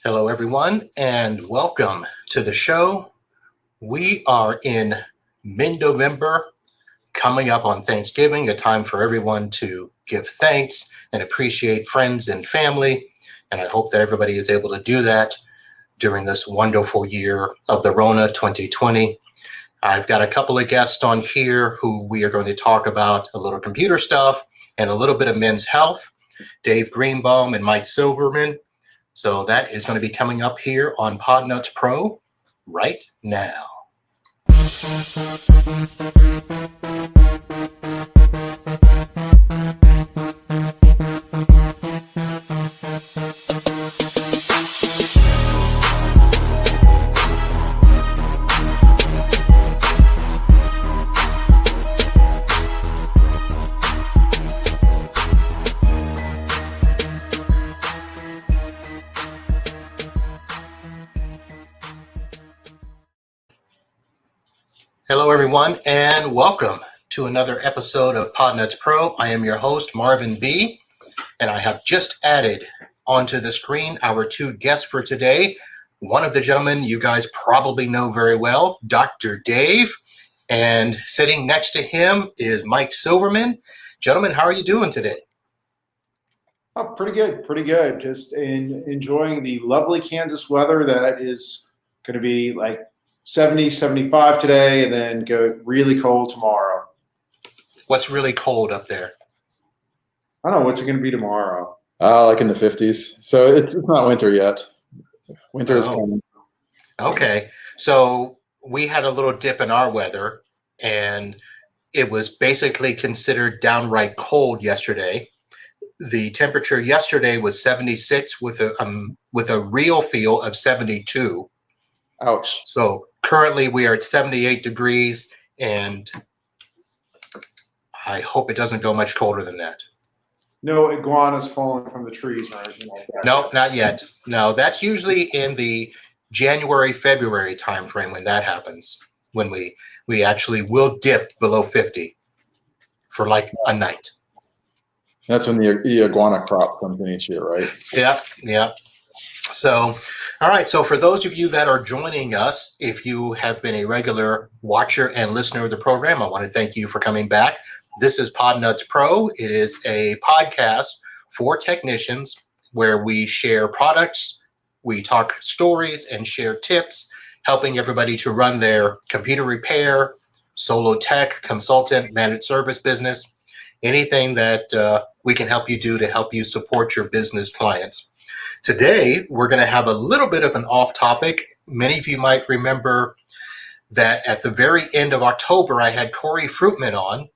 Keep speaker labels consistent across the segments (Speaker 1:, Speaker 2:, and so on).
Speaker 1: Hello, everyone, and welcome to the show. We are in mid-November, coming up on Thanksgiving, a time for everyone to give thanks and appreciate friends and family. And I hope that everybody is able to do that during this wonderful year of the Rona 2020. I've got a couple of guests on here who we are going to talk about a little computer stuff and a little bit of men's health, Dave Greenbaum and Mike Silverman. So that is going to be coming up here on Podnuts Pro right now. Hello, everyone, and welcome to another episode of Podnuts Pro. I am your host, Marvin Bee, and I have just added onto the screen our two guests for today. One of the gentlemen you guys probably know very well, Dr. Dave, and sitting next to him is Mike Silverman. Gentlemen, how are you doing today?
Speaker 2: Oh, pretty good. Just enjoying the lovely Kansas weather that is going to be like 70, 75 today, and then go really cold tomorrow.
Speaker 1: What's really cold up there?
Speaker 2: I don't know. What's it going to be tomorrow?
Speaker 3: Like in the 50s. So it's not winter yet. Winter is coming.
Speaker 1: Okay. So we had a little dip in our weather, and it was basically considered downright cold yesterday. The temperature yesterday was 76 with a real feel of 72.
Speaker 3: Ouch.
Speaker 1: So currently we are at 78 degrees, and I hope it doesn't go much colder than that.
Speaker 2: No iguanas falling from the trees or anything like that.
Speaker 1: No, not yet. No, that's usually in the January, February timeframe when that happens, when we actually will dip below 50 for like a night.
Speaker 3: That's when the iguana crop comes in each year, right?
Speaker 1: Yeah. So, all right. So for those of you that are joining us, if you have been a regular watcher and listener of the program, I want to thank you for coming back. This is Podnuts Pro. It is a podcast for technicians where we share products, we talk stories and share tips, helping everybody to run their computer repair, solo tech, consultant, managed service business, anything that we can help you do to help you support your business clients. Today, we're going to have a little bit of an off topic. Many of you might remember that at the very end of October, I had Corey Fruitman on,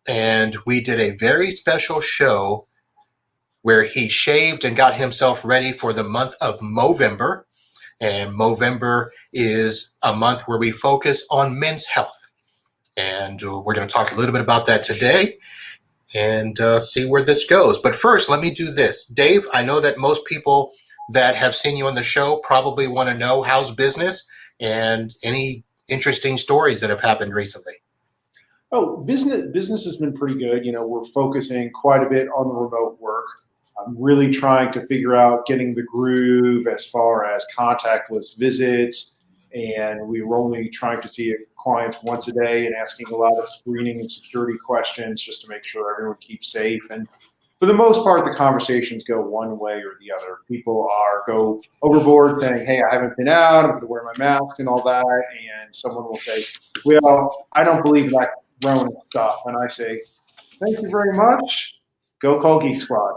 Speaker 1: and we did a very special show where he shaved and got himself ready for the month of Movember. And Movember is a month where we focus on men's health. And we're going to talk a little bit about that today and see where this goes. But first, let me do this. Dave, I know that most people that have seen you on the show probably want to know how's business and any interesting stories that have happened recently.
Speaker 2: Oh, business has been pretty good. We're focusing quite a bit on the remote work. I'm really trying to figure out getting the groove as far as contactless visits. And we were only trying to see clients once a day and asking a lot of screening and security questions just to make sure everyone keeps safe. And for the most part, the conversations go one way or the other. People go overboard saying, hey, I haven't been out, I'm going to wear my mask and all that. And someone will say, well, I don't believe that Rona stuff. And I say, thank you very much. Go call Geek Squad.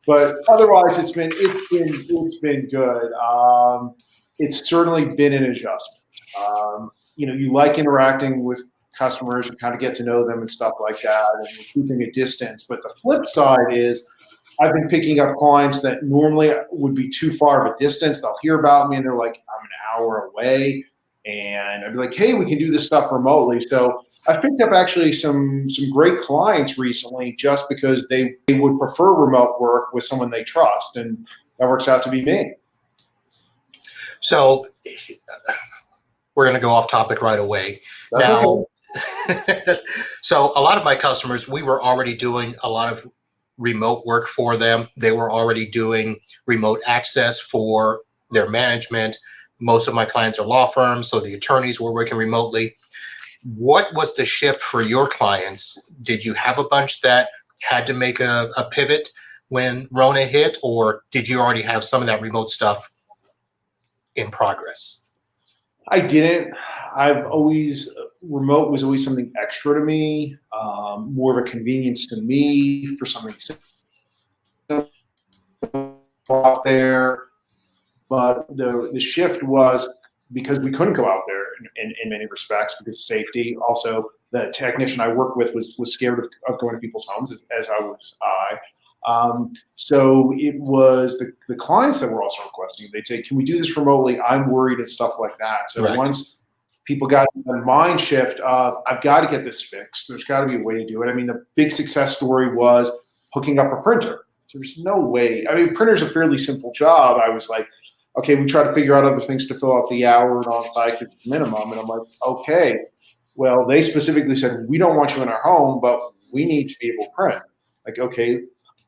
Speaker 2: But otherwise, it's been good. It's certainly been an adjustment. You like interacting with customers, you kind of get to know them and stuff like that, and you're keeping a distance. But the flip side is, I've been picking up clients that normally would be too far of a distance. They'll hear about me and they're like, I'm an hour away, and I'd be like, hey, we can do this stuff remotely. So I've picked up actually some great clients recently just because they would prefer remote work with someone they trust, and that works out to be me.
Speaker 1: So we're going to go off topic right away. Now, so a lot of my customers, we were already doing a lot of remote work for them. They were already doing remote access for their management. Most of my clients are law firms, so the attorneys were working remotely. What was the shift for your clients? Did you have a bunch that had to make a pivot when Rona hit, or did you already have some of that remote stuff in progress?
Speaker 2: I didn't. Remote was always something extra to me, more of a convenience to me for something simple out there. But the shift was because we couldn't go out there in many respects because of safety. Also, the technician I worked with was scared of going to people's homes, as I was so it was the clients that were also requesting. They'd say, can we do this remotely? I'm worried and stuff like that. So once people got the mind shift of, I've got to get this fixed, there's got to be a way to do it. I mean, the big success story was hooking up a printer. There's no way. I mean, printer's a fairly simple job. I was like, okay, we try to figure out other things to fill out the hour and on-site minimum. And I'm like, okay. Well, they specifically said, we don't want you in our home, but we need to be able to print. Like, okay,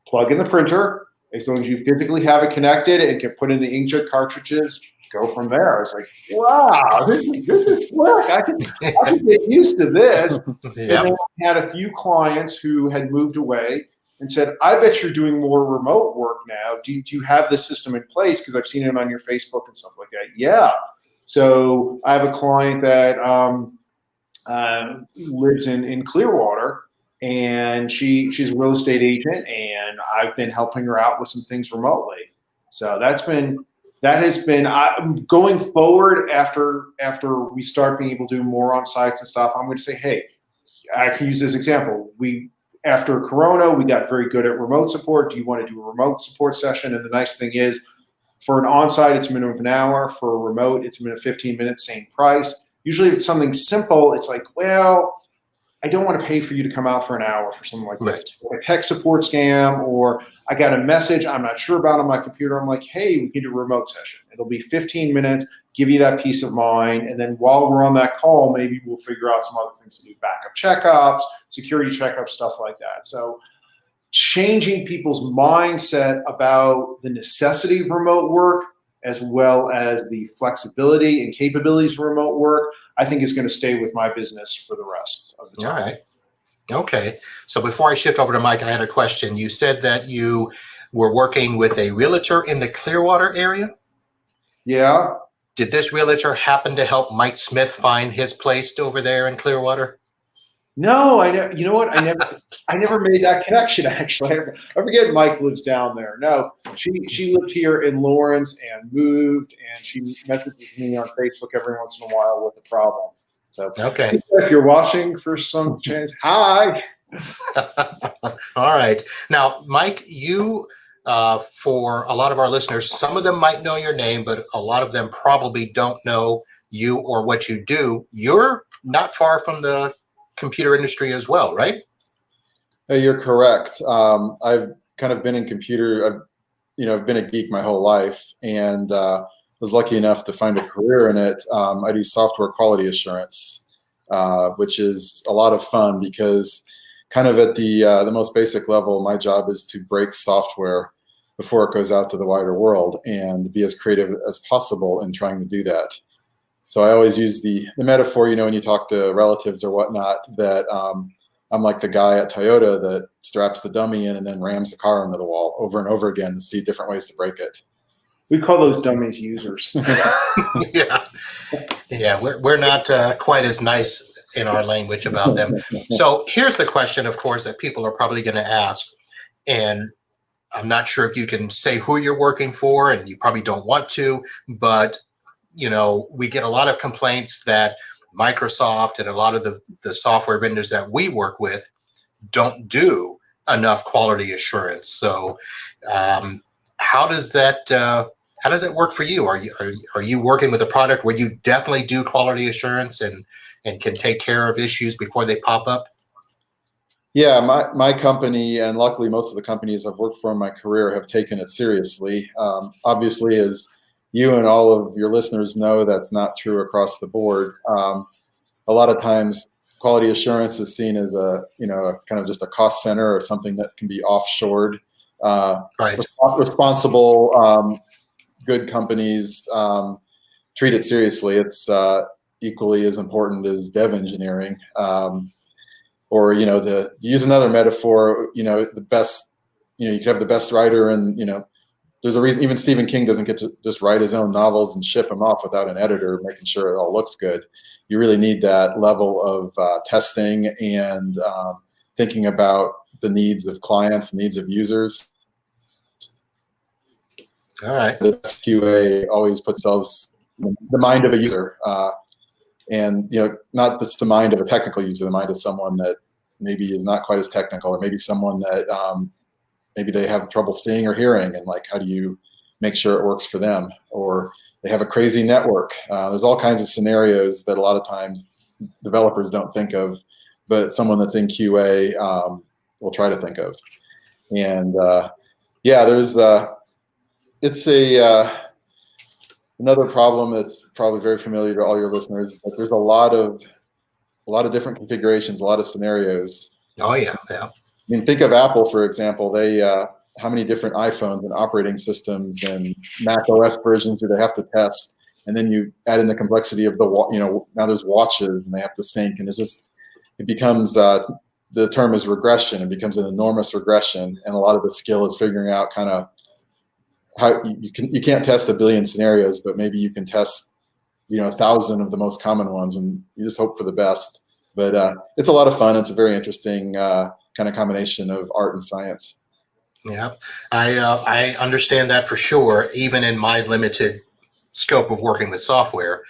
Speaker 2: plug in the printer. As long as you physically have it connected and can put in the inkjet cartridges, go from there. I was like, wow, this is work. I can get used to this. Yep. And then I had a few clients who had moved away and said, I bet you're doing more remote work now. Do you have this system in place? Because I've seen it on your Facebook and stuff like that. Yeah. So I have a client that lives in Clearwater, and she's a real estate agent, and I've been helping her out with some things remotely. So that has been going forward after we start being able to do more on sites and stuff. I'm going to say, hey, I can use this example. After Corona, we got very good at remote support. Do you want to do a remote support session? And the nice thing is, for an on-site, it's a minimum of an hour. For a remote, it's a minimum of 15 minutes, same price. Usually if it's something simple, it's like, well, I don't want to pay for you to come out for an hour for something like this. Like a tech support scam, or I got a message I'm not sure about on my computer. I'm like, hey, we can do a remote session. It'll be 15 minutes, give you that peace of mind. And then while we're on that call, maybe we'll figure out some other things to do, backup checkups, security checkups, stuff like that. So changing people's mindset about the necessity of remote work, as well as the flexibility and capabilities of remote work, I think is going to stay with my business for the rest of the time.
Speaker 1: All right. Okay. So before I shift over to Mike, I had a question. You said that you were working with a realtor in the Clearwater area?
Speaker 2: Yeah.
Speaker 1: Did this realtor happen to help Mike Smith find his place over there in Clearwater?
Speaker 2: No, I never. You know what? I never made that connection. Actually, I forget Mike lives down there. No, she lived here in Lawrence and moved, and she messages me on Facebook every once in a while with a problem. So,
Speaker 1: okay,
Speaker 2: if you're watching for some chance, hi.
Speaker 1: All right. Now, Mike, you, for a lot of our listeners, some of them might know your name, but a lot of them probably don't know you or what you do. You're not far from the computer industry as well, right?
Speaker 3: You're correct. I've kind of been in computer. I've been a geek my whole life, and was lucky enough to find a career in it. I do software quality assurance, which is a lot of fun because kind of at the most basic level, my job is to break software before it goes out to the wider world and be as creative as possible in trying to do that. So I always use the metaphor, when you talk to relatives or whatnot, that I'm like the guy at Toyota that straps the dummy in and then rams the car into the wall over and over again to see different ways to break it.
Speaker 2: We call those dummies users.
Speaker 1: Yeah, we're not quite as nice in our language about them. So here's the question, of course, that people are probably going to ask, and I'm not sure if you can say who you're working for, and you probably don't want to, but we get a lot of complaints that Microsoft and a lot of the software vendors that we work with don't do enough quality assurance. So how does that work for you? Are you working with a product where you definitely do quality assurance and can take care of issues before they pop up?
Speaker 3: Yeah, my company, and luckily most of the companies I've worked for in my career, have taken it seriously. Obviously, as you and all of your listeners know, that's not true across the board. A lot of times quality assurance is seen as a kind of just a cost center or something that can be offshored.
Speaker 1: Right.
Speaker 3: Responsible, good companies treat it seriously. It's equally as important as dev engineering. Or to use another metaphor, the best, you could have the best writer, and there's a reason even Stephen King doesn't get to just write his own novels and ship them off without an editor making sure it all looks good. You really need that level of testing and thinking about the needs of clients, the needs of users.
Speaker 1: All right.
Speaker 3: The QA always puts themselves in the mind of a user, and not just the mind of a technical user, the mind of someone that maybe is not quite as technical, or maybe someone that maybe they have trouble seeing or hearing, and like, how do you make sure it works for them? Or they have a crazy network. There's all kinds of scenarios that a lot of times developers don't think of, but someone that's in QA will try to think of. And there's it's another problem that's probably very familiar to all your listeners, that there's a lot of different configurations, a lot of scenarios.
Speaker 1: Oh yeah.
Speaker 3: I mean, think of Apple, for example. They how many different iPhones and operating systems and Mac OS versions do they have to test? And then you add in the complexity of now there's watches and they have to sync, and it becomes the term is regression. It becomes an enormous regression, and a lot of the skill is figuring out kind of how you can't test a billion scenarios, but maybe you can test 1,000 of the most common ones, and you just hope for the best. But it's a lot of fun. It's a very interesting kind of combination of art and science.
Speaker 1: Yeah, I understand that for sure. Even in my limited scope of working with software,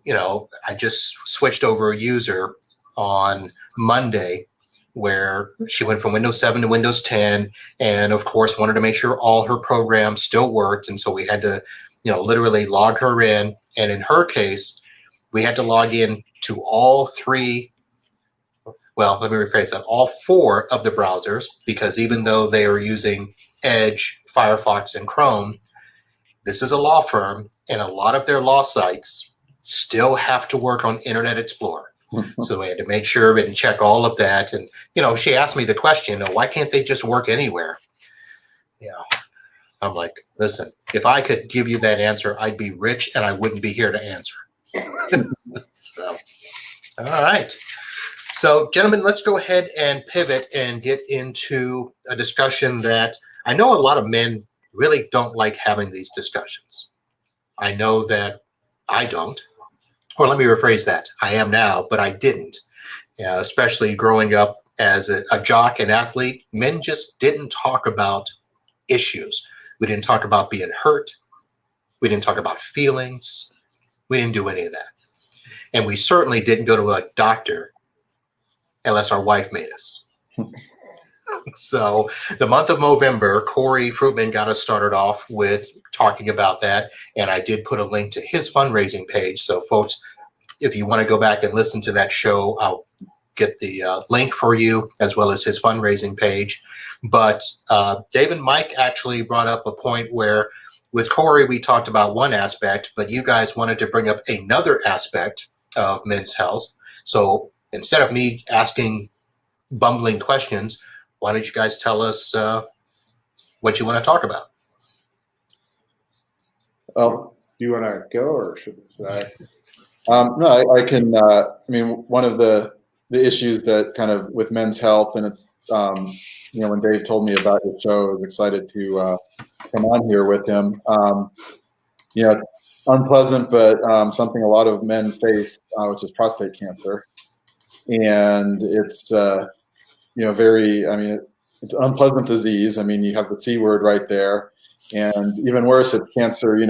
Speaker 1: I just switched over a user on Monday where she went from Windows 7 to Windows 10, and of course wanted to make sure all her programs still worked. And so we had to, literally log her in. And in her case, we had to log in to all three. Well, let me rephrase that. All four of the browsers, because even though they are using Edge, Firefox, and Chrome, this is a law firm, and a lot of their law sites still have to work on Internet Explorer. So we had to make sure and check all of that. And, she asked me the question, why can't they just work anywhere? I'm like, listen, if I could give you that answer, I'd be rich and I wouldn't be here to answer. So, all right. So, gentlemen, let's go ahead and pivot and get into a discussion that I know a lot of men really don't like having these discussions. I know that I don't. Or let me rephrase that. I am now, but I didn't. Especially growing up as a jock and athlete, men just didn't talk about issues. We didn't talk about being hurt. We didn't talk about feelings. We didn't do any of that. And we certainly didn't go to a doctor unless our wife made us. So the month of November, Corey Fruitman got us started off with talking about that. And I did put a link to his fundraising page. So folks, if you want to go back and listen to that show, I'll get the link for you, as well as his fundraising page. But Dave and Mike actually brought up a point where with Corey, we talked about one aspect, but you guys wanted to bring up another aspect of men's health. So instead of me asking bumbling questions, why don't you guys tell us what you want to talk about?
Speaker 2: Do you want to go, or should I?
Speaker 3: No, I can. I mean, one of the issues that kind of with men's health, and it's when Dave told me about your show, I was excited to come on here with him. It's unpleasant, but something a lot of men face, which is prostate cancer, and it's very. I mean, it's an unpleasant disease. I mean, you have the C word right there, and even worse, it's cancer. In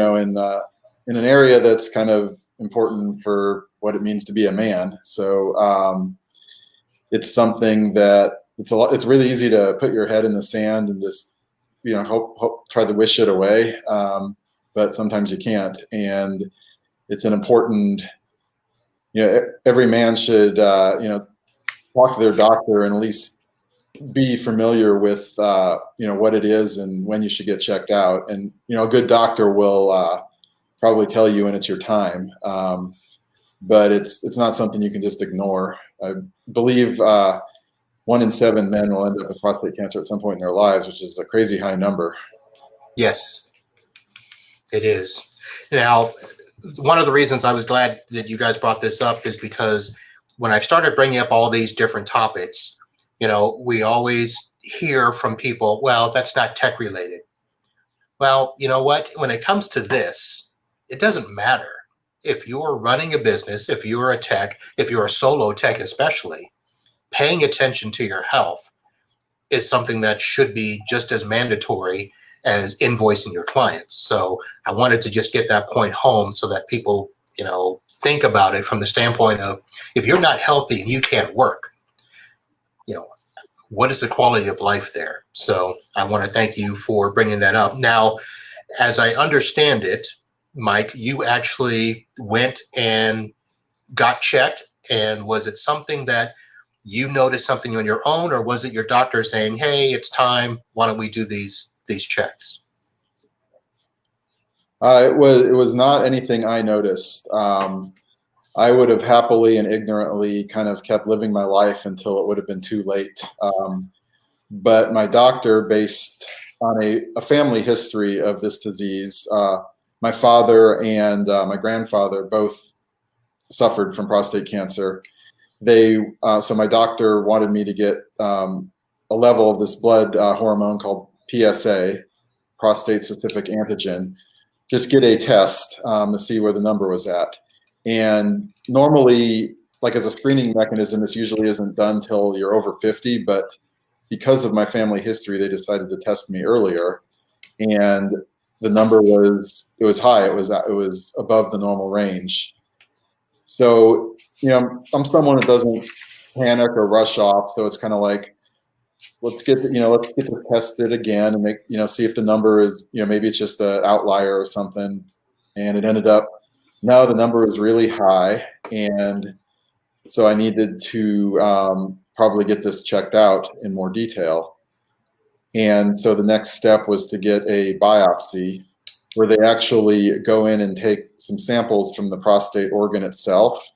Speaker 3: an area that's kind of important for what it means to be a man. So it's something that it's really easy to put your head in the sand and just try to wish it away, but sometimes you can't. And it's an important every man should talk to their doctor and at least be familiar with what it is and when you should get checked out. And a good doctor will probably tell you when it's your time. but it's not something you can just ignore. I believe 1 in 7 men will end up with prostate cancer at some point in their lives, which is a crazy high number.
Speaker 1: Yes, it is. Now, one of the reasons I was glad that you guys brought this up is because when I started bringing up all these different topics, we always hear from people, well, that's not tech related. Well, you know what? When it comes to this, it doesn't matter. If you're running a business, if you're a tech, if you're a solo tech especially, paying attention to your health is something that should be just as mandatory as invoicing your clients. So I wanted to just get that point home so that people, think about it from the standpoint of, if you're not healthy and you can't work, what is the quality of life there? So I want to thank you for bringing that up. Now, as I understand it, Mike, you actually went and got checked. And was it something that you noticed something on your own, or was it your doctor saying, hey, it's time, why don't we do these checks?
Speaker 3: It was not anything I noticed. I would have happily and ignorantly kind of kept living my life until it would have been too late. But my doctor, based on a family history of this disease, my father and my grandfather both suffered from prostate cancer. So my doctor wanted me to get a level of this blood hormone called PSA, prostate specific antigen, just get a test to see where the number was at. And normally, like as a screening mechanism, this usually isn't done till you're over 50, but because of my family history, they decided to test me earlier. And the number was high. It was above the normal range. So, I'm someone that doesn't panic or rush off. So it's kind of like, let's get this tested again and make, see if the number is, maybe it's just an outlier or something. And it ended up, no, the number was really high. And so I needed to probably get this checked out in more detail. And so the next step was to get a biopsy where they actually go in and take some samples from the prostate organ itself.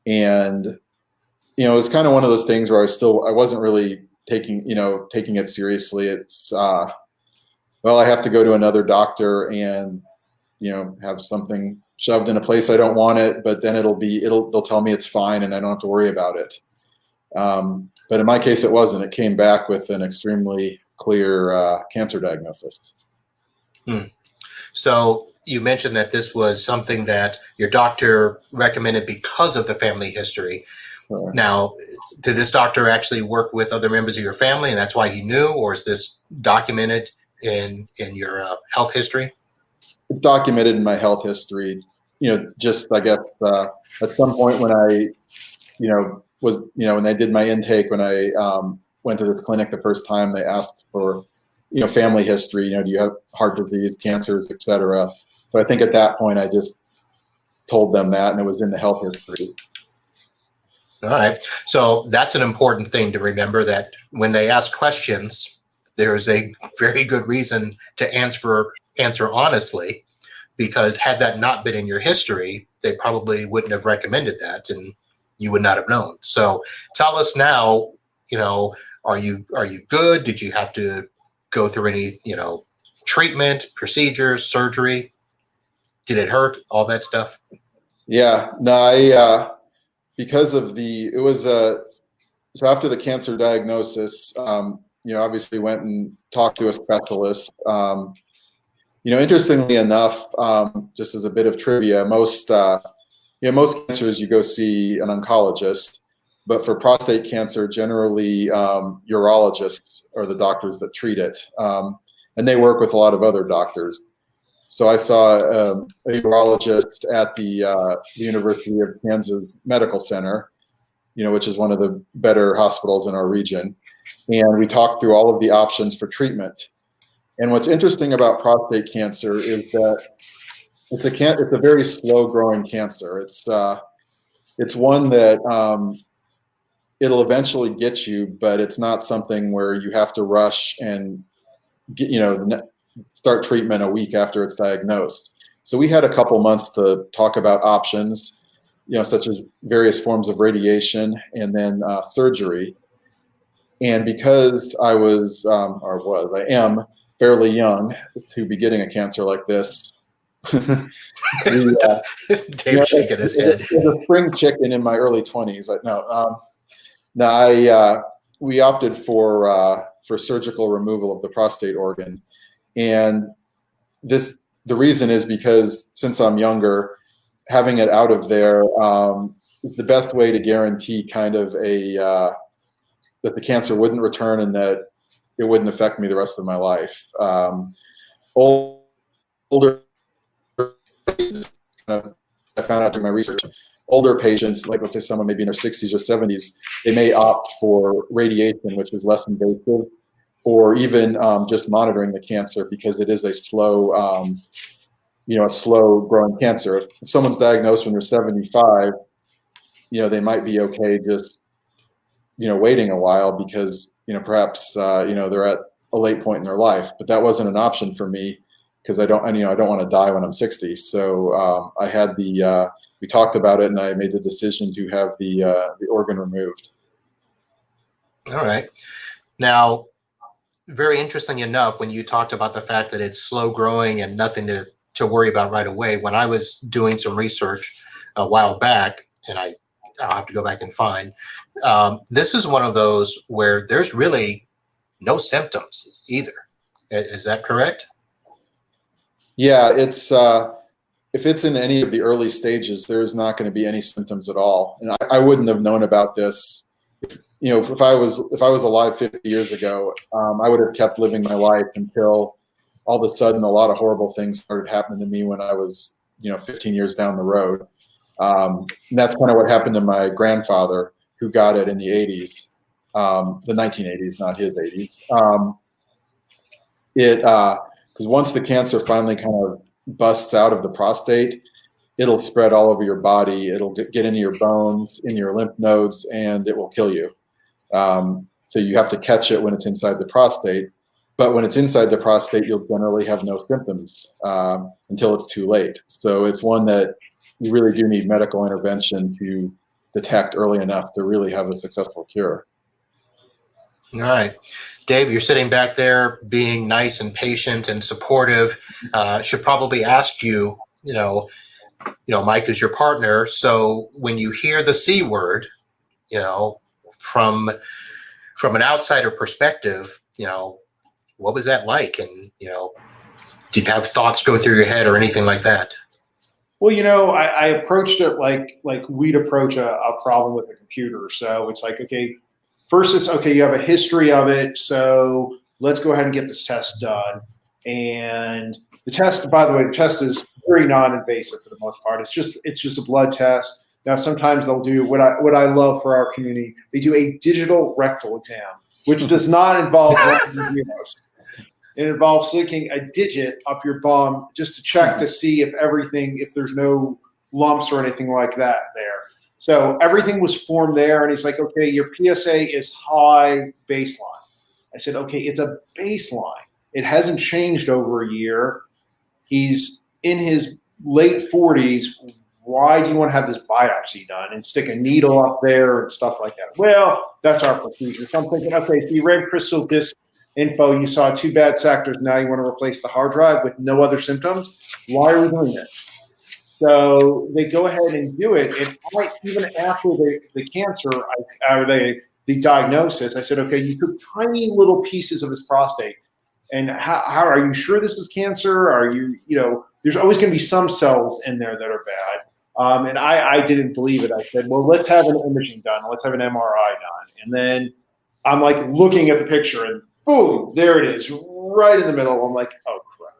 Speaker 3: And, it's kind of one of those things where I wasn't really taking it seriously. It's, well, I have to go to another doctor and, have something shoved in a place I don't want it, but then they'll tell me it's fine and I don't have to worry about it. But in my case, it wasn't. It came back with an extremely clear cancer diagnosis.
Speaker 1: So you mentioned that this was something that your doctor recommended because of the family history.
Speaker 3: Right.
Speaker 1: Now, did this doctor actually work with other members of your family and that's why he knew, or is this documented in your health history?
Speaker 3: It's documented in my health history. Just I guess at some point when I, when I did my intake, when I went to the clinic the first time, they asked for, family history. Do you have heart disease, cancers, etc. So I think at that point I just told them that, and it was in the health history.
Speaker 1: All right. So that's an important thing to remember, that when they ask questions, there's a very good reason to answer honestly, because had that not been in your history, they probably wouldn't have recommended that and you would not have known. So tell us now, are you good? Did you have to go through any, treatment, procedures, surgery? Did it hurt? All that stuff?
Speaker 3: Yeah, no, because of so after the cancer diagnosis, obviously went and talked to a specialist. Interestingly enough, just as a bit of trivia, most cancers you go see an oncologist, but for prostate cancer, generally urologists are the doctors that treat it, and they work with a lot of other doctors. So I saw a urologist at the University of Kansas Medical Center, which is one of the better hospitals in our region, and we talked through all of the options for treatment. And what's interesting about prostate cancer is that it's a very slow growing cancer. It's one that it'll eventually get you, but it's not something where you have to rush and start treatment a week after it's diagnosed. So we had a couple months to talk about options. such as various forms of radiation and then surgery. And because I I am fairly young to be getting a cancer like this,
Speaker 1: Dave's shaking his head.
Speaker 3: As a spring chicken in my early 20s. We opted for surgical removal of the prostate organ, and the reason is because since I'm younger, having it out of there is the best way to guarantee kind of that the cancer wouldn't return and that it wouldn't affect me the rest of my life. Older, I found out through my research, older patients, like let's say someone maybe in their 60s or 70s, they may opt for radiation, which is less invasive, or even just monitoring the cancer because it is a slow growing cancer. If someone's diagnosed when they're 75, they might be okay just, waiting a while because, perhaps, they're at a late point in their life, but that wasn't an option for me because I don't want to die when I'm 60. So I had we talked about it and I made the decision to have the organ removed.
Speaker 1: All right. Now, very interesting enough, when you talked about the fact that it's slow growing and nothing to worry about right away, when I was doing some research a while back, and I'll have to go back and find, this is one of those where there's really no symptoms either. Is that correct? Yeah,
Speaker 3: it's if it's in any of the early stages, there's not going to be any symptoms at all. And I wouldn't have known about this if I was alive 50 years ago. I would have kept living my life until all of a sudden a lot of horrible things started happening to me when I was 15 years down the road. And that's kind of what happened to my grandfather, who got it in the 80s, the 1980s, not his 80s. Because once the cancer finally kind of busts out of the prostate, it'll spread all over your body. It'll get into your bones, in your lymph nodes, and it will kill you. So you have to catch it when it's inside the prostate. But when it's inside the prostate, you'll generally have no symptoms until it's too late. So it's one that you really do need medical intervention to detect early enough to really have a successful cure.
Speaker 1: All right. Dave, you're sitting back there being nice and patient and supportive. Should probably ask you, Mike is your partner. So when you hear the C word, from an outsider perspective, what was that like? And, did you have thoughts go through your head or anything like that?
Speaker 2: Well, I approached it like we'd approach a problem with a computer. So it's like, okay, first it's okay, you have a history of it. So let's go ahead and get this test done. And the test, by the way, the test is very non-invasive for the most part. It's just a blood test. Now, sometimes they'll do what I love for our community. They do a digital rectal exam, which does not involve zeros. It involves sticking a digit up your bum just to check to see if there's no lumps or anything like that there. So everything was formed there, and he's like, okay, your PSA is high baseline. I said, okay, it's a baseline. It hasn't changed over a year. He's in his late 40s. Why do you want to have this biopsy done and stick a needle up there and stuff like that? Well, that's our procedure. So I'm thinking, okay, so you read crystal disc info, you saw 2 bad sectors, now you want to replace the hard drive with no other symptoms? Why are we doing this? So they go ahead and do it. And even after the cancer, the diagnosis, I said, okay, you took tiny little pieces of his prostate. And how are you sure this is cancer? Are you, there's always going to be some cells in there that are bad. And I didn't believe it. I said, well, let's have an imaging done. Let's have an MRI done. And then I'm like looking at the picture and boom, there it is right in the middle. I'm like, oh crap,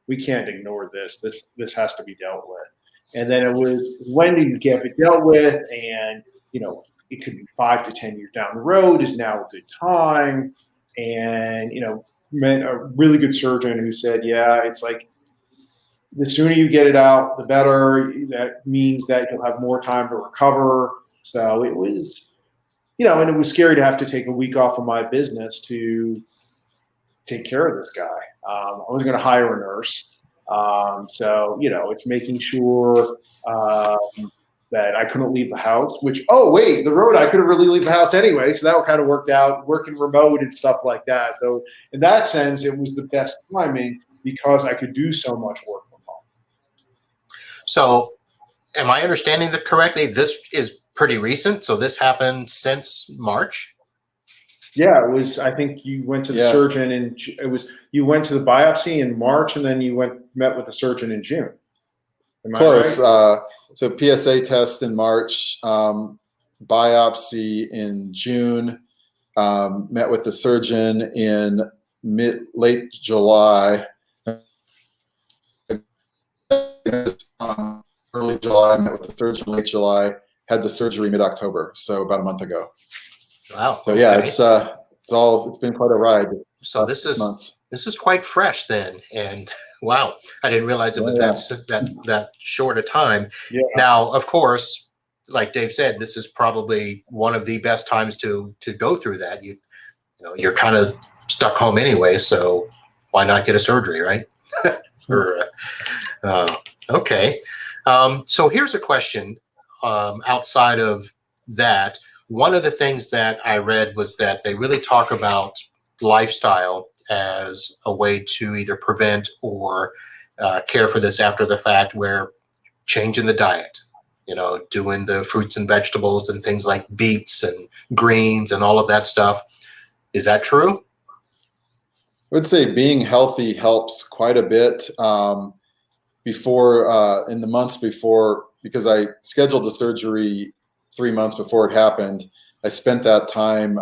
Speaker 2: we can't ignore this. This has to be dealt with. And then it was, when do you get it dealt with? And, it could be 5 to 10 years down the road. Is now a good time? And, met a really good surgeon who said, yeah, it's like, the sooner you get it out, the better. That means that you'll have more time to recover. So it was, and it was scary to have to take a week off of my business to take care of this guy. I was going to hire a nurse. So, it's making sure that I couldn't leave the house, which, oh, wait, the road, I couldn't really leave the house anyway. So that kind of worked out, working remote and stuff like that. So in that sense, it was the best timing because I could do so much work from home.
Speaker 1: So am I understanding that correctly? This is pretty recent. So this happened since March?
Speaker 2: Yeah, it was, I think you went to the surgeon and you went to the biopsy in March and then you met with the surgeon in June. Am I
Speaker 3: Close.
Speaker 2: right?
Speaker 3: So PSA test in March, biopsy in June, met with the surgeon in late July. Early July, met with the surgeon late July, had the surgery mid-October, so about a month ago.
Speaker 1: Wow.
Speaker 3: So yeah, it's been quite a ride.
Speaker 1: So this is quite fresh then, and wow, I didn't realize it was that short a time.
Speaker 2: Yeah.
Speaker 1: Now, of course, like Dave said, this is probably one of the best times to go through that. You're kind of stuck home anyway, so why not get a surgery, right? Okay. So here's a question. Outside of that, one of the things that I read was that they really talk about lifestyle as a way to either prevent or care for this after the fact, where changing the diet, doing the fruits and vegetables and things like beets and greens and all of that stuff. Is that true?
Speaker 3: I would say being healthy helps quite a bit. In the months before, because I scheduled the surgery 3 months before it happened, I spent that time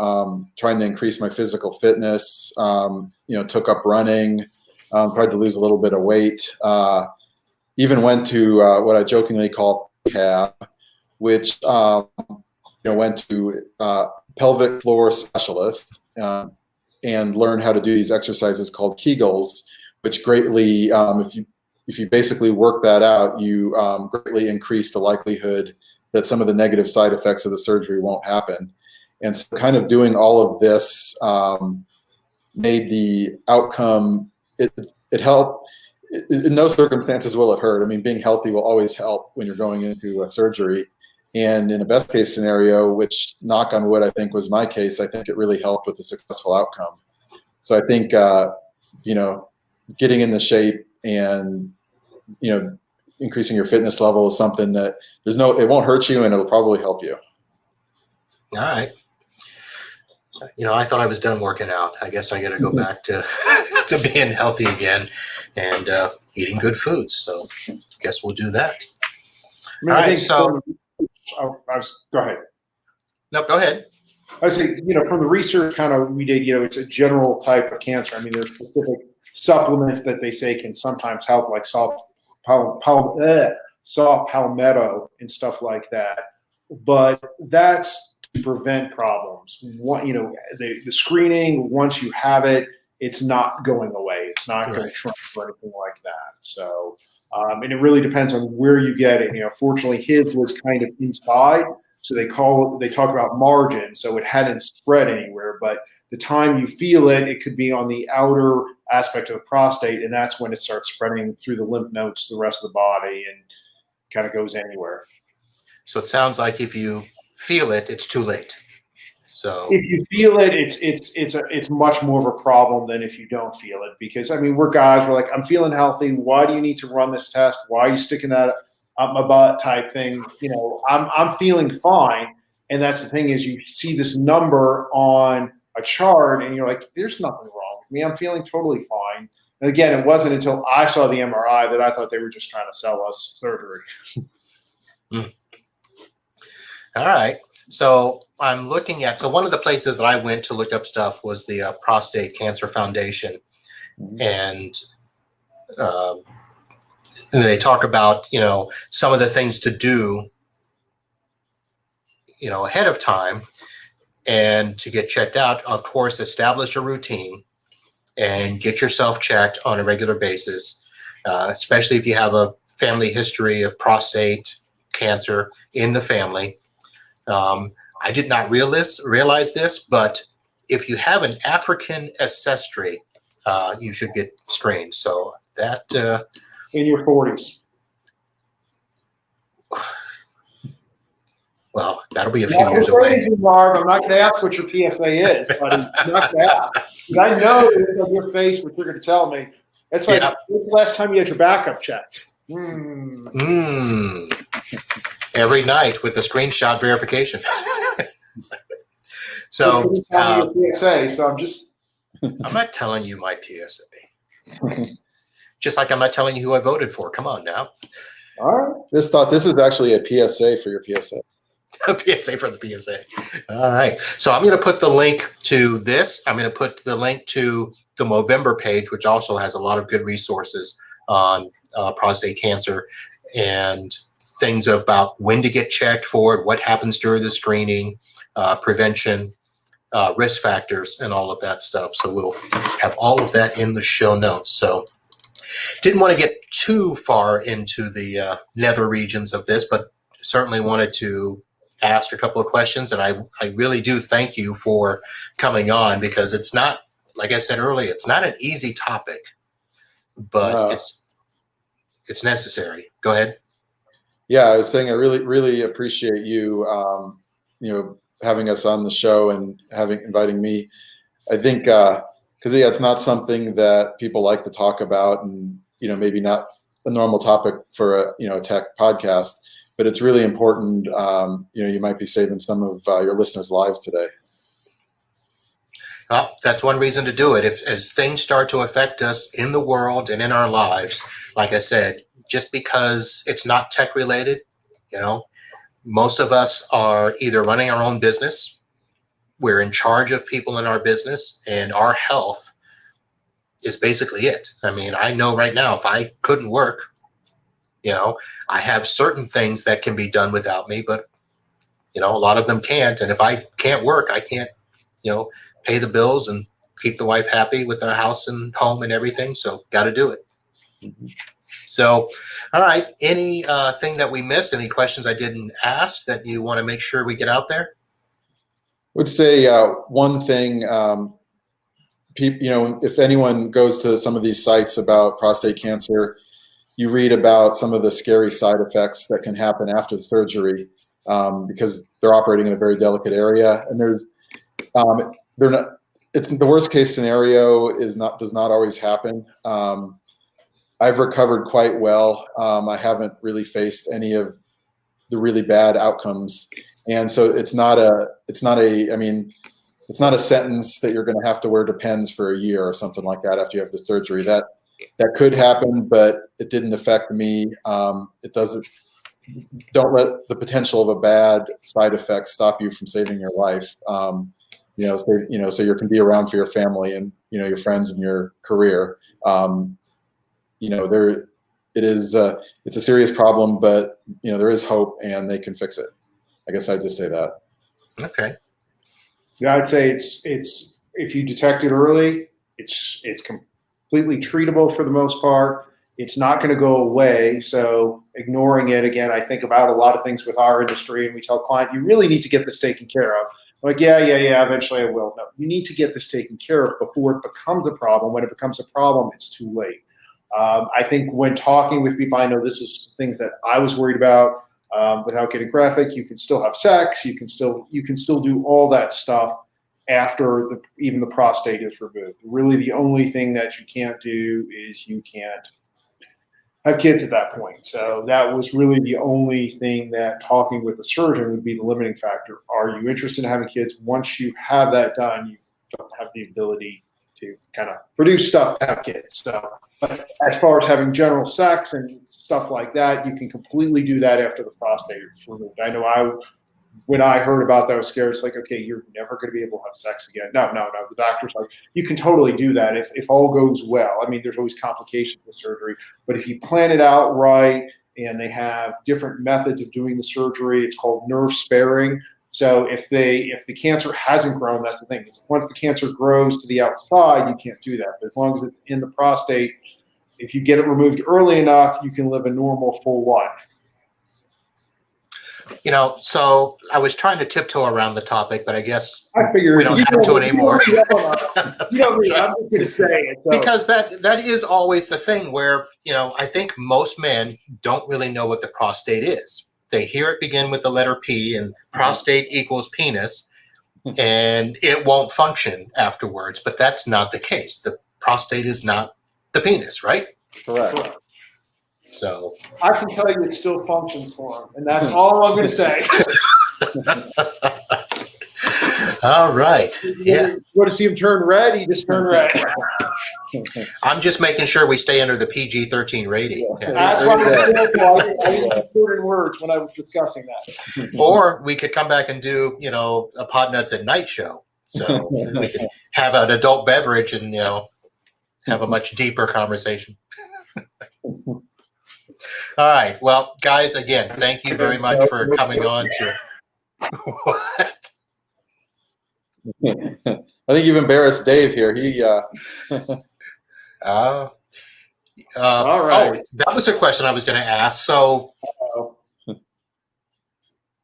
Speaker 3: trying to increase my physical fitness, took up running, tried to lose a little bit of weight, even went to what I jokingly call rehab, which went to pelvic floor specialist and learned how to do these exercises called Kegels, which greatly, if you basically work that out, you greatly increase the likelihood that some of the negative side effects of the surgery won't happen. And so kind of doing all of this made the outcome, it helped. In no circumstances will it hurt. I mean, being healthy will always help when you're going into a surgery. And in a best case scenario, which knock on wood, I think was my case, I think it really helped with the successful outcome. So I think, getting in the shape and, increasing your fitness level is something that it won't hurt you and it'll probably help you.
Speaker 1: All right. I thought I was done working out. I guess I got to go back to being healthy again and eating good foods. So I guess we'll do that.
Speaker 2: All right. So go ahead.
Speaker 1: No, go ahead.
Speaker 2: I would say, from the research we did, it's a general type of cancer. I mean, there's specific supplements that they say can sometimes help, like saw palmetto and stuff like that. But that's to prevent problems. The screening, once you have it, it's not going away. It's not going to shrink or anything like that. So, and it really depends on where you get it. Fortunately, his was kind of inside. So they talk about margin. So it hadn't spread anywhere, but the time you feel it, it could be on the outer aspect of the prostate, and that's when it starts spreading through the lymph nodes to the rest of the body and kind of goes anywhere.
Speaker 1: So it sounds like if you feel it, it's too late. So
Speaker 2: if you feel it, it's much more of a problem than if you don't feel it. Because we're guys, we're like, I'm feeling healthy. Why do you need to run this test? Why are you sticking that up my butt type thing? I'm feeling fine, and that's the thing is you see this number on a chart and you're like, there's nothing wrong with me. I'm feeling totally fine. And again, it wasn't until I saw the MRI that I thought they were just trying to sell us surgery.
Speaker 1: All right. So I'm looking at, one of the places that I went to look up stuff was the Prostate Cancer Foundation. And they talk about, some of the things to do, ahead of time and to get checked out. Of course, establish a routine and get yourself checked on a regular basis, especially if you have a family history of prostate cancer in the family. I did not realize this, but if you have an African ancestry, you should get screened. So that
Speaker 2: in your 40s?
Speaker 1: Well, that'll be a few years away.
Speaker 2: Marv, I'm not going to ask what your PSA is, buddy. I'm not going to ask. Because I know it's on your face what you're going to tell me. It's like, when's the last time you had your backup checked?
Speaker 1: Every night with a screenshot verification. So,
Speaker 2: your PSA, so
Speaker 1: I'm not telling you my PSA. Just like I'm not telling you who I voted for. Come on now.
Speaker 2: All right.
Speaker 3: This is actually a PSA for your PSA.
Speaker 1: A PSA for the PSA. All right. So I'm going to put the link to this. I'm going to put the link to the Movember page, which also has a lot of good resources on prostate cancer and things about when to get checked for it, what happens during the screening, prevention, risk factors, and all of that stuff. So we'll have all of that in the show notes. So didn't want to get too far into the nether regions of this, but certainly wanted to ask a couple of questions. And I really do thank you for coming on, because it's not, like I said earlier, it's not an easy topic, but it's necessary. Go ahead.
Speaker 3: Yeah, I was saying I really appreciate you, having us on the show and inviting me. I think because it's not something that people like to talk about, and maybe not a normal topic for a tech podcast, but it's really important. You might be saving some of your listeners' lives today.
Speaker 1: Well, that's one reason to do it. As things start to affect us in the world and in our lives, like I said, just because it's not tech related, most of us are either running our own business, we're in charge of people in our business, and our health is basically it. I mean, I know right now, if I couldn't work, I have certain things that can be done without me, but, a lot of them can't. And if I can't work, I can't, pay the bills and keep the wife happy with our house and home and everything. So got to do it. So, all right. Any thing that we missed, any questions I didn't ask that you want to make sure we get out there?
Speaker 3: I would say one thing, if anyone goes to some of these sites about prostate cancer, you read about some of the scary side effects that can happen after the surgery, because they're operating in a very delicate area, and it's the worst case scenario does not always happen. I've recovered quite well. I haven't really faced any of the really bad outcomes, and so it's not a sentence that you're going to have to wear Depends for a year or something like that after you have the surgery. That could happen, but it didn't affect me. It doesn't. Don't let the potential of a bad side effect stop you from saving your life. So you can be around for your family and your friends and your career. It's a serious problem, but there is hope, and they can fix it. I guess I'd just say that.
Speaker 1: Okay.
Speaker 2: Yeah, I'd say it's if you detect it early, it's completely treatable for the most part. It's not going to go away. So ignoring it, again, I think about a lot of things with our industry, and we tell clients, you really need to get this taken care of. Like, yeah, eventually I will. No, you need to get this taken care of before it becomes a problem. When it becomes a problem, it's too late. I think when talking with people, I know this is things that I was worried about. Without getting graphic, you can still have sex. You can still do all that stuff after even the prostate is removed. Really, the only thing that you can't do is you can't have kids at that point. So that was really the only thing that talking with a surgeon would be the limiting factor. Are you interested in having kids? Once you have that done, you don't have the ability to kind of produce stuff to have kids. So, but as far as having general sex and stuff like that, you can completely do that after the prostate is removed. I know when I heard about that, I was scared. It's like, okay, you're never going to be able to have sex again. No. The doctor's like, you can totally do that if all goes well. I mean, there's always complications with surgery, but if you plan it out right, and they have different methods of doing the surgery, it's called nerve sparing. So if the cancer hasn't grown, that's the thing. Once the cancer grows to the outside, you can't do that. But as long as it's in the prostate, if you get it removed early enough, you can live a normal full life.
Speaker 1: So I was trying to tiptoe around the topic, but I guess
Speaker 2: I figured
Speaker 1: we don't have to anymore.
Speaker 2: You know me. I'm just going to say it. So.
Speaker 1: Because that is always the thing where, I think most men don't really know what the prostate is. They hear it begin with the letter P and prostate equals penis, and it won't function afterwards. But that's not the case. The prostate is not the penis, right?
Speaker 3: Correct.
Speaker 1: So
Speaker 2: I can tell you it still functions for him, and that's all I'm going to say.
Speaker 1: all right. Yeah.
Speaker 2: You want to see him turn red? He just turned red.
Speaker 1: I'm just making sure we stay under the PG-13 rating.
Speaker 2: Yeah. That's why I didn't put in words when I was discussing that.
Speaker 1: Or we could come back and do, a Pod Nuts at Night show. So we could have an adult beverage and, have a much deeper conversation. All right. Well, guys, again, thank you very much for coming on to what?
Speaker 3: I think you've embarrassed Dave here. He
Speaker 1: All right. Oh, that was a question I was going to ask. So,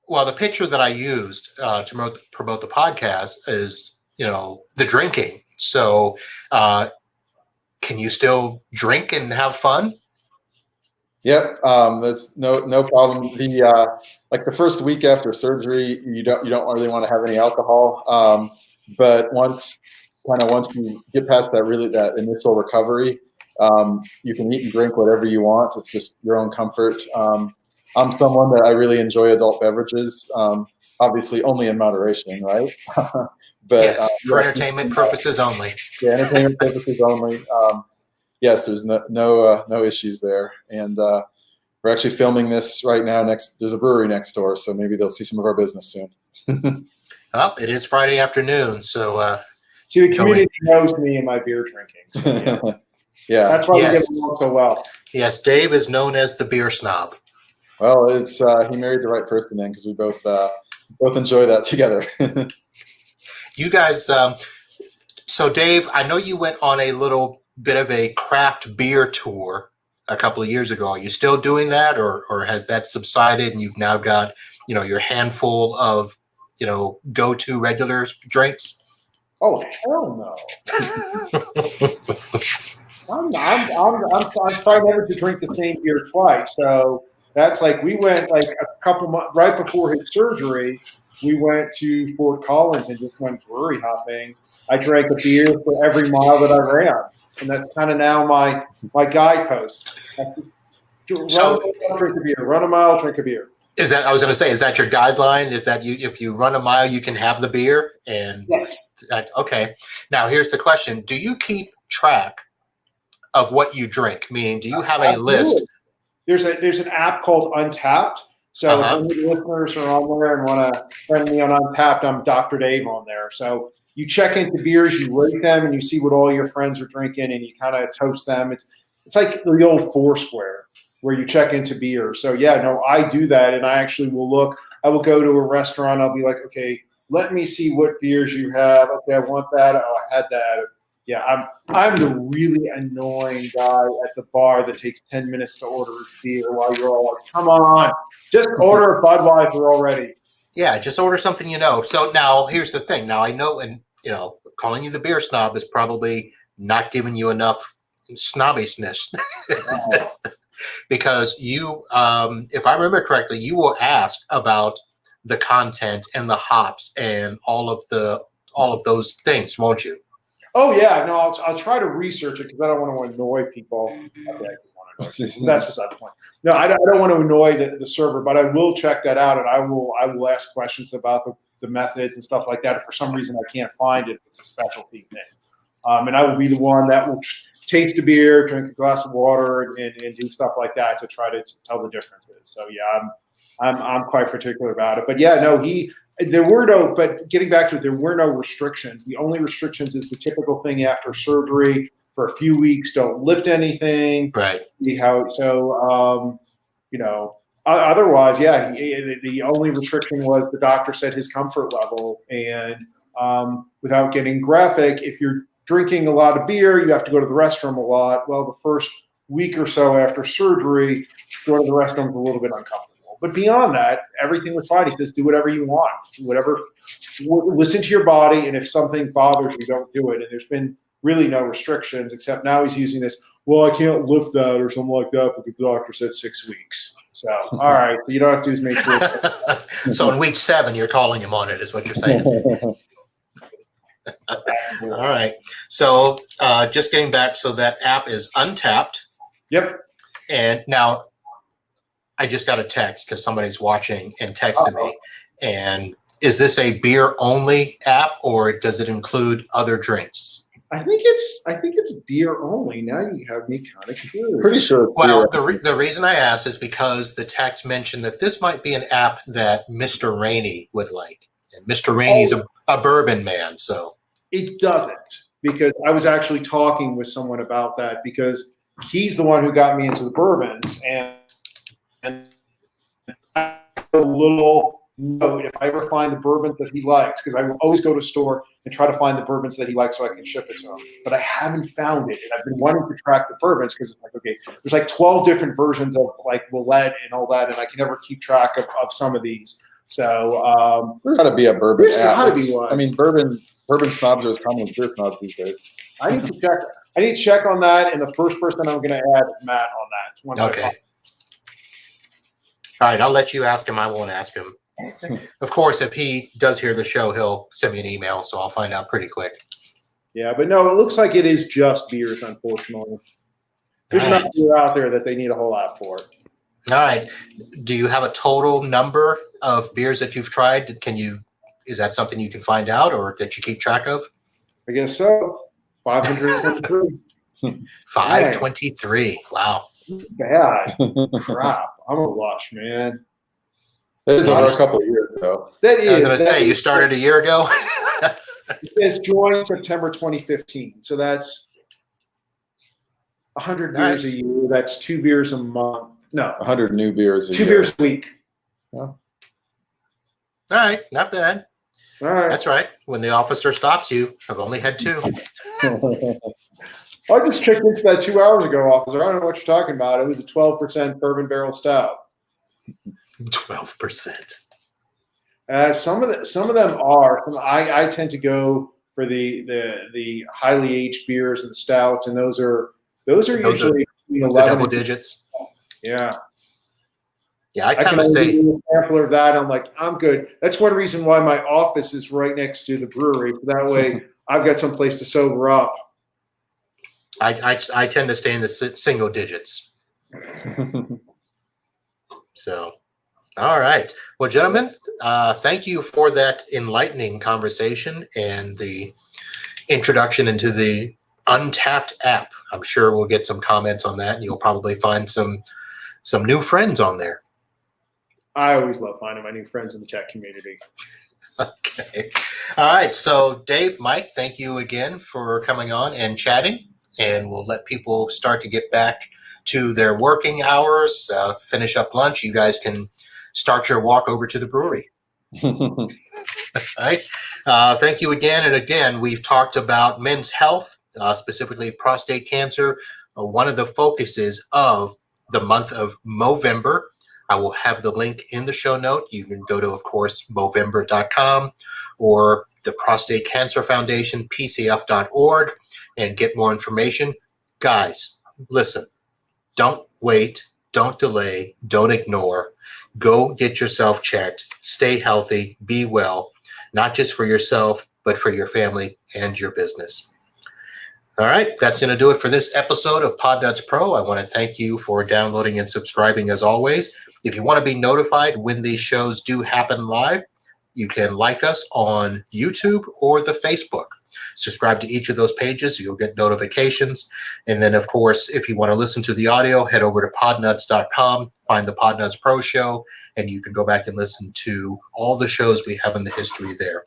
Speaker 1: well, the picture that I used to promote the podcast is, the drinking. So, can you still drink and have fun?
Speaker 3: Yep, that's no problem. The first week after surgery, you don't really want to have any alcohol. But once you get past that initial recovery, you can eat and drink whatever you want. It's just your own comfort. I'm someone that I really enjoy adult beverages, obviously only in moderation, right? But
Speaker 1: yes, for entertainment purposes only.
Speaker 3: Yeah, entertainment purposes only. Yes, there's no issues there, and we're actually filming this right now. There's a brewery next door, so maybe they'll see some of our business soon.
Speaker 1: Well, it is Friday afternoon, so
Speaker 2: see, the community knows me and my beer drinking. So, yeah.
Speaker 3: Yeah,
Speaker 2: that's why we get along so well.
Speaker 1: Yes, Dave is known as the beer snob.
Speaker 3: Well, it's he married the right person then, because we both enjoy that together.
Speaker 1: You guys, so Dave, I know you went on a little bit of a craft beer tour a couple of years ago. Are you still doing that, or has that subsided and you've now got, your handful of, go-to regular drinks?
Speaker 2: Oh, hell no. I'm trying never to drink the same beer twice. So that's we went a couple months right before his surgery. We went to Fort Collins and just went brewery hopping. I drank a beer for every mile that I ran, and that's kind of now my guidepost. Drink a beer. Run a mile, drink a beer.
Speaker 1: Is that, I was going to say, is that your guideline? Is that if you run a mile, you can have the beer? And
Speaker 2: yes.
Speaker 1: Okay. Now here's the question: do you keep track of what you drink? Meaning, do you have a list?
Speaker 2: There's an app called Untapped. So if any listeners are on there and want to friend me on Untapped, I'm Dr. Dave on there. So you check into beers, you rate them, and you see what all your friends are drinking, and you kind of toast them. It's like the old Foursquare where you check into beer. So yeah, no, I do that, and I actually will look. I will go to a restaurant. I'll be like, okay, let me see what beers you have. Okay, I want that. Oh, I had that. Yeah, I'm the really annoying guy at the bar that takes 10 minutes to order a beer while you're all like, come on, just order a Budweiser already.
Speaker 1: Yeah, just order something you know. So now here's the thing. Now I know, and calling you the beer snob is probably not giving you enough snobbishness. Because you, if I remember correctly, you will ask about the content and the hops and all of those things, won't you?
Speaker 2: Oh yeah, no, I'll try to research it because I don't want to annoy people. Okay, that's beside the point. No, I don't want to annoy the server, but I will check that out, and I will ask questions about the methods and stuff like that. If for some reason I can't find it, it's a specialty thing, and I will be the one that will taste the beer, drink a glass of water, and do stuff like that to try to tell the differences. So yeah, I'm quite particular about it. But yeah, no, but getting back to it, there were no restrictions. The only restrictions is the typical thing after surgery for a few weeks, don't lift anything.
Speaker 1: Right.
Speaker 2: Otherwise, yeah, the only restriction was the doctor said his comfort level. And without getting graphic, if you're drinking a lot of beer, you have to go to the restroom a lot. Well, the first week or so after surgery, going to the restroom is a little bit uncomfortable. normal. But beyond that, everything was fine. He says, do whatever you want, listen to your body. And if something bothers you, don't do it. And there's been really no restrictions, except now he's using this, well, I can't lift that or something like that because the doctor said 6 weeks. So, all right, you don't have to do as many things.
Speaker 1: So in week 7, you're calling him on it, is what you're saying. All right. So just getting back, so that app is Untapped.
Speaker 2: Yep.
Speaker 1: And now I just got a text because somebody's watching and texted me. And is this a beer only app, or does it include other drinks?
Speaker 2: I think it's beer only. Now you have me kind of curious.
Speaker 3: Pretty sure.
Speaker 1: Well, the reason I asked is because the text mentioned that this might be an app that Mr. Rainey would like. And Mr. Rainey's a bourbon man, so.
Speaker 2: It doesn't, because I was actually talking with someone about that, because he's the one who got me into the bourbons, and a little note if I ever find the bourbons that he likes, because I will always go to a store and try to find the bourbons that he likes so I can ship it to him. But I haven't found it, and I've been wanting to track the bourbons because it's like, okay, there's like 12 different versions of like Willette and all that, and I can never keep track of some of these. So
Speaker 3: there's got to be a bourbon
Speaker 2: there's
Speaker 3: app.
Speaker 2: gotta be one.
Speaker 3: I mean, bourbon snobs are as common as beer snobs these days.
Speaker 2: I need to check. I need to check on that, and the first person I'm going to add is Matt on that. Once
Speaker 1: Okay. All right, I'll let you ask him. I won't ask him. Of course, if he does hear the show, he'll send me an email, so I'll find out pretty quick.
Speaker 2: Yeah, but no, it looks like it is just beers, unfortunately. There's
Speaker 1: All right.
Speaker 2: enough beer out there that they need a whole app for.
Speaker 1: All right. Do you have a total number of beers that you've tried? Is that something you can find out or that you keep track of?
Speaker 2: I guess so. 523.
Speaker 1: 523. Wow.
Speaker 2: Bad. Crap. I'm a lush, man.
Speaker 3: That is over a couple of years ago.
Speaker 2: That
Speaker 1: I was
Speaker 2: is.
Speaker 1: going to say, you started a year ago?
Speaker 2: It's joined September 2015. So that's 100 beers a year. That's 2 beers a month. No,
Speaker 3: 100 new beers.
Speaker 2: 2 beers a week.
Speaker 3: Yeah.
Speaker 1: All right. Not bad.
Speaker 2: All right.
Speaker 1: That's right. When the officer stops you, I've only had 2.
Speaker 2: I just checked into that 2 hours ago, officer. I don't know what you're talking about. It was a 12% bourbon barrel stout.
Speaker 1: 12%.
Speaker 2: Some of them are. I tend to go for the highly aged beers and stouts, and those are usually
Speaker 1: The
Speaker 2: 11
Speaker 1: double digits.
Speaker 2: Yeah.
Speaker 1: Yeah, I
Speaker 2: I can
Speaker 1: kind of
Speaker 2: only
Speaker 1: stay.
Speaker 2: do a sampler of that. I'm like, I'm good. That's one reason why my office is right next to the brewery. That way, I've got some place to sober up.
Speaker 1: I tend to stay in the single digits. So, all right. Well, gentlemen, thank you for that enlightening conversation and the introduction into the Untapped app. I'm sure we'll get some comments on that, and you'll probably find some new friends on there.
Speaker 2: I always love finding my new friends in the tech community.
Speaker 1: Okay. All right. So, Dave, Mike, thank you again for coming on and chatting. And we'll let people start to get back to their working hours, finish up lunch. You guys can start your walk over to the brewery. All right. Thank you again. And again, we've talked about men's health, specifically prostate cancer. One of the focuses of the month of Movember. I will have the link in the show note. You can go to, of course, Movember.com or the Prostate Cancer Foundation, PCF.org, and get more information. Guys, listen, don't wait, don't delay, don't ignore. Go get yourself checked. Stay healthy, be well, not just for yourself, but for your family and your business. All right, that's going to do it for this episode of Pod Nuts Pro. I want to thank you for downloading and subscribing as always. If you want to be notified when these shows do happen live, you can like us on YouTube or the Facebook. Subscribe to each of those pages so you'll get notifications. And then, of course, if you want to listen to the audio, head over to podnuts.com, find the Pod Nuts Pro show, and you can go back and listen to all the shows we have in the history there.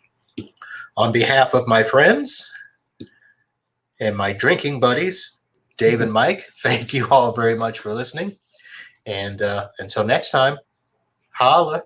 Speaker 1: On behalf of my friends and my drinking buddies, Dave and Mike, thank you all very much for listening. And until next time, holla.